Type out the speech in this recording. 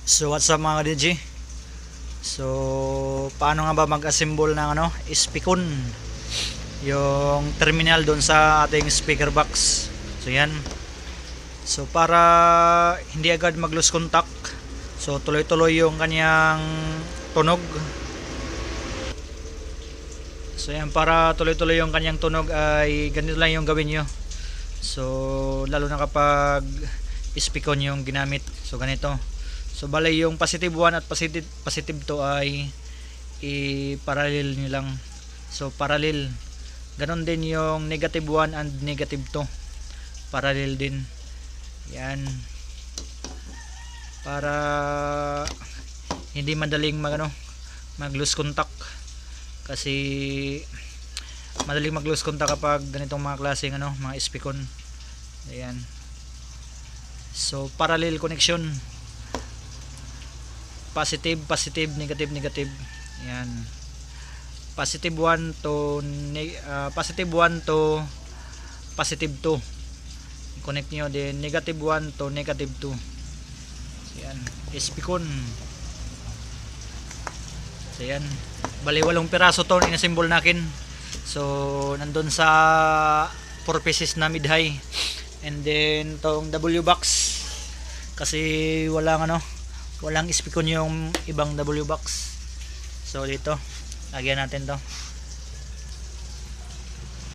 So what's up mga DJ? So paano nga ba mag-assemble ng speakon, yung terminal doon sa ating speaker box. So yan. So para hindi agad mag-lose contact, so tuloy-tuloy yung kanyang tunog. So yan, para tuloy-tuloy yung kanyang tunog ay ganito lang yung gawin nyo. So lalo na kapag speakon yung ginamit, so ganito. So bali yung positive 1 at positive 2 ay i-parallel nyo lang. So parallel. Ganon din yung negative 1 and negative 2. Parallel din. Yan. Para hindi madaling mag-lose contact. Kasi madaling mag-lose contact kapag ganitong mga klaseng mga speakon. Ayan. So parallel connection. Positive, negative, negative. Yan. Positive 1 to positive 1 to positive 2. I-connect niyo din negative 1 to negative 2. Yan, speakon. So yan. Bali 8 piraso to in-assemble natin. So nandun sa 4 pieces na mid-high. And then tong W box kasi walang speakon yung ibang W box. So dito lagyan natin to.